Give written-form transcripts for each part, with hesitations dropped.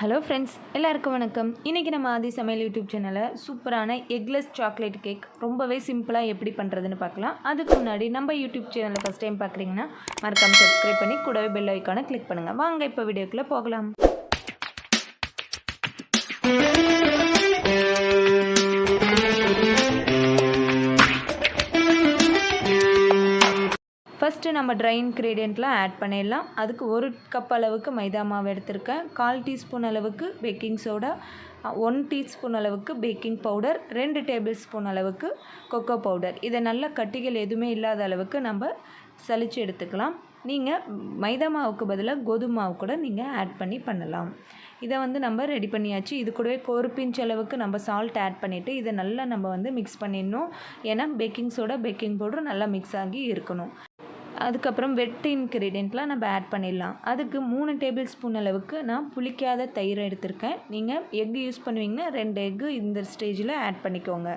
Hello friends, எல்லாருக்கும் வணக்கம். இன்றைக்கி நம்ம ஆதி சமையல் யூடியூப் சேனலில் சூப்பரான எக்லெஸ் சாக்லேட் கேக் ரொம்பவே சிம்பிளாக எப்படி பண்ணுறதுன்னு பார்க்கலாம். அதுக்கு முன்னாடி நம்ம யூடியூப் சேனலில் ஃபஸ்ட் டைம் பார்க்குறீங்கன்னா மறக்காமல் சப்ஸ்கிரைப் பண்ணி கூடவே பெல் ஐக்கானை கிளிக் பண்ணுங்கள். வாங்க இப்போ வீடியோக்குள்ளே போகலாம். ஃபஸ்ட்டு நம்ம ட்ரை இன்க்ரீடியண்ட்லாம் ஆட் பண்ணிடலாம். அதுக்கு 1 கப் அளவுக்கு மைதா மாவு எடுத்திருக்கேன். 1/4 டீஸ்பூன் அளவுக்கு பேக்கிங் சோடா, 1 டீஸ்பூன் அளவுக்கு பேக்கிங் பவுடர், 2 டேபிள் ஸ்பூன் அளவுக்கு கொக்கோ பவுடர். இதை நல்லா கட்டிகள் எதுவுமே இல்லாத அளவுக்கு நம்ம சலிச்சு எடுத்துக்கலாம். நீங்கள் மைதா மாவுக்கு பதிலாக கோதுமை மாவு கூட நீங்கள் ஆட் பண்ணலாம். இதை நம்ம ரெடி பண்ணியாச்சு. இது கூடவே 1 பிஞ்ச் அளவுக்கு நம்ம சால்ட் ஆட் பண்ணிவிட்டு இதை நல்லா நம்ம மிக்ஸ் பண்ணிடணும். ஏன்னா பேக்கிங் சோடா பேக்கிங் பவுடர் நல்லா மிக்ஸ் ஆகி இருக்கணும். அதுக்கப்புறம் வெட் இன்க்ரீடியண்ட்லாம் நம்ம ஆட் பண்ணிடலாம். அதுக்கு 3 டேபிள் ஸ்பூன் அளவுக்கு நான் புளிக்காத தயிர் எடுத்திருக்கேன். நீங்கள் எக்கு யூஸ் பண்ணுவீங்கன்னா 2 எக்கு இந்த ஸ்டேஜில் ஆட் பண்ணிக்கோங்க.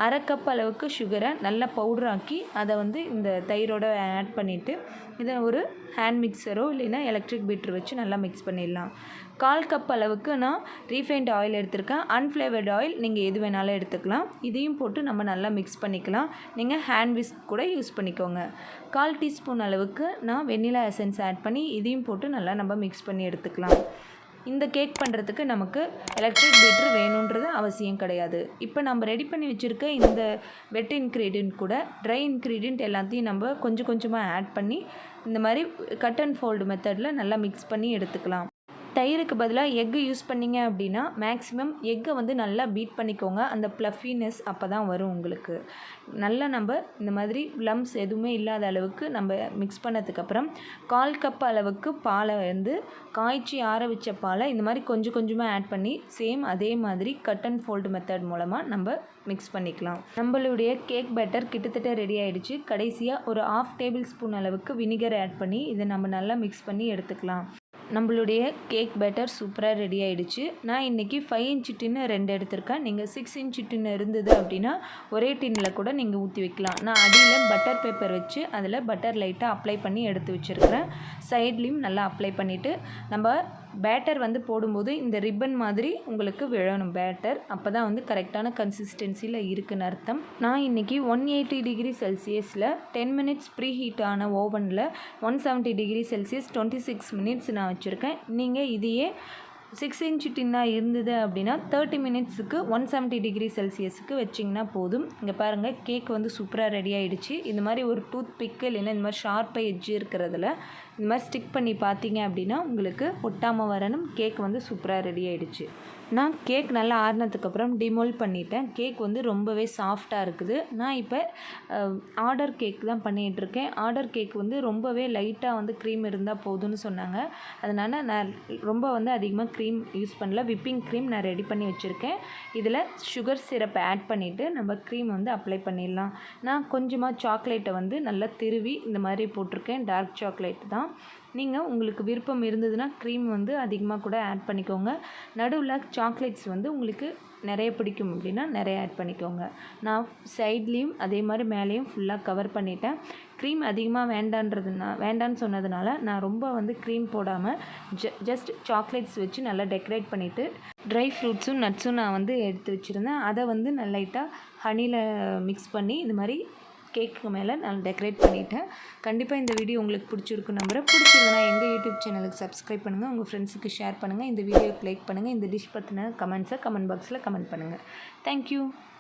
1/2 கப் அளவுக்கு சுகரை நல்லா பவுடராக்கி அதை இந்த தயிரோட ஆட் பண்ணிவிட்டு இதை ஒரு ஹேண்ட் மிக்சரோ இல்லைன்னா எலக்ட்ரிக் பீட்டர் வச்சு நல்லா மிக்ஸ் பண்ணிடலாம். 1/4 கப் அளவுக்கு நான் ரீஃபைண்ட் ஆயில் எடுத்திருக்கேன். அன்ஃப்ளேவர்டு ஆயில் நீங்கள் எது வேணாலும் எடுத்துக்கலாம். இதையும் போட்டு நம்ம நல்லா மிக்ஸ் பண்ணிக்கலாம். நீங்கள் ஹேண்ட் விஸ்க் கூட யூஸ் பண்ணிக்கோங்க. 1/4 டீஸ்பூன் அளவுக்கு நான் வெண்ணிலா எசன்ஸ் ஆட் பண்ணி இதையும் போட்டு நல்லா நம்ம மிக்ஸ் பண்ணி எடுத்துக்கலாம். இந்த கேக் பண்ணுறதுக்கு நமக்கு எலக்ட்ரிக் பீட்டர் வேணுன்றது அவசியம் கிடையாது. இப்போ நம்ம ரெடி பண்ணி வச்சுருக்க இந்த வெட் இன்க்ரீடியண்ட் கூட ட்ரை இன்க்ரீடியண்ட் எல்லாத்தையும் நம்ம கொஞ்சம் கொஞ்சமாக ஆட் பண்ணி இந்த மாதிரி கட் அண்ட் ஃபோல்டு மெத்தடில் நல்லா மிக்ஸ் பண்ணி எடுத்துக்கலாம். தயிருக்கு பதிலாக எக்கு யூஸ் பண்ணிங்க அப்படின்னா மேக்ஸிமம் எக்கை நல்லா பீட் பண்ணிக்கோங்க. அந்த ப்ளஃபினஸ் அப்போ தான் வரும் உங்களுக்கு. நல்லா நம்ம இந்த மாதிரி லம்ஸ் எதுவுமே இல்லாத அளவுக்கு நம்ம மிக்ஸ் பண்ணதுக்கப்புறம் 1/4 கப் அளவுக்கு பாலை காய்ச்சி ஆற வச்ச பாலை இந்த மாதிரி கொஞ்சம் கொஞ்சமாக ஆட் பண்ணி சேம் அதே மாதிரி கட் அண்ட் ஃபோல்டு மெத்தட் மூலமாக நம்ம மிக்ஸ் பண்ணிக்கலாம். நம்மளுடைய கேக் பேட்டர் கிட்டத்தட்ட ரெடி ஆகிடுச்சு. கடைசியாக ஒரு 1/2 டேபிள் ஸ்பூன் அளவுக்கு வினிகர் ஆட் பண்ணி இதை நம்ம நல்லா மிக்ஸ் பண்ணி எடுத்துக்கலாம். நம்மளுடைய கேக் பேட்டர் சூப்பராக ரெடி ஆகிடுச்சு. நான் இன்றைக்கி 5 இன்ச் டின்னு 2 எடுத்திருக்கேன். நீங்கள் 6 இன்ச் டின்னு இருந்தது அப்படின்னா ஒரே டின்னில் கூட நீங்கள் ஊற்றி வைக்கலாம். நான் அடியில் பட்டர் பேப்பர் வச்சு அதில் பட்டர் லைட்டாக அப்ளை பண்ணி எடுத்து வச்சுருக்கிறேன். சைட்லேயும் நல்லா அப்ளை பண்ணிவிட்டு நம்ம பேட்டர் போடும்போது இந்த ரிப்பன் மாதிரி உங்களுக்கு விழணும் பேட்டர். அப்போ தான் கரெக்டான கன்சிஸ்டன்சியில் இருக்குன்னு அர்த்தம். நான் இன்றைக்கி 180 டிகிரி செல்சியஸில் 10 மினிட்ஸ் ப்ரீ ஹீட் ஆன ஓவனில் 170 டிகிரி செல்சியஸ் 26 மினிட்ஸ் நான் வச்சுருக்கேன். நீங்கள் இதையே 6 இன்ச் டின்னாக இருந்தது அப்படின்னா 30 மினிட்ஸுக்கு 170 டிகிரி செல்சியஸுக்கு வச்சிங்கன்னா போதும். இங்கே பாருங்கள், கேக் சூப்பராக ரெடி ஆகிடுச்சு. இந்த மாதிரி ஒரு டூத் பிக்கு இல்லைன்னா இந்த மாதிரி ஷார்ப்பாக எட்ஜ் இருக்கிறதுல இந்த மாதிரி ஸ்டிக் பண்ணி பார்த்தீங்க அப்படின்னா உங்களுக்கு ஒட்டாமல் வரணும். கேக் சூப்பராக ரெடி ஆகிடுச்சு. நான் கேக் நல்லா ஆறினதுக்கப்புறம் டிமோல்ட் பண்ணிட்டேன். கேக் ரொம்பவே சாஃப்டாக இருக்குது. நான் இப்போ ஆர்டர் கேக் தான் பண்ணிகிட்ருக்கேன். ஆர்டர் கேக் ரொம்பவே லைட்டாக க்ரீம் இருந்தால் போதும்னு சொன்னாங்க. அதனால் நான் ரொம்ப அதிகமாக க்ரீம் யூஸ் பண்ணல. விப்பிங் க்ரீம் நான் ரெடி பண்ணி வச்சுருக்கேன். இதில் சுகர் சிரப்பை ஆட் பண்ணிவிட்டு நம்ம க்ரீம் அப்ளை பண்ணிடலாம். நான் கொஞ்சமாக சாக்லேட்டை நல்லா திருவி இந்த மாதிரி போட்டிருக்கேன். டார்க் சாக்லேட் தான். நீங்கள் உங்களுக்கு விருப்பம் இருந்ததுன்னா க்ரீம் அதிகமாக கூட ஆட் பண்ணிக்கோங்க. நடுவில் சாக்லேட்ஸ் உங்களுக்கு நிறைய பிடிக்கும் அப்படின்னா நிறைய ஆட் பண்ணிக்கோங்க. நான் சைட்லேயும் அதே மாதிரி மேலேயும் ஃபுல்லாக கவர் பண்ணிட்டேன். க்ரீம் அதிகமாக வேண்டான்னு சொன்னதுனால நான் ரொம்ப க்ரீம் போடாமல் ஜஸ்ட் சாக்லேட்ஸ் வச்சு நல்லா டெக்கரேட் பண்ணிவிட்டு ட்ரை ஃப்ரூட்ஸும் நட்ஸும் நான் எடுத்து வச்சுருந்தேன். அதை நான் லைட்டாக ஹனியில் மிக்ஸ் பண்ணி இந்த மாதிரி கேக்கு மேலே நான் டெக்கரேட் பண்ணிவிட்டேன். கண்டிப்பாக இந்த வீடியோ உங்களுக்கு பிடிச்சிருக்கும் நம்புறேன். பிடிச்சிருந்தனா எங்கள் யூடியூப் சேனலுக்கு சப்ஸ்கிரைப் பண்ணுங்கள். உங்கள் ஃப்ரெண்ட்ஸுக்கு ஷேர் பண்ணுங்கள். இந்த வீடியோக்கு லைக் பண்ணுங்கள். இந்த டிஷ் பற்றின கமெண்ட்ஸை கமெண்ட் பாக்ஸில் கமெண்ட் பண்ணுங்கள். தேங்க்யூ.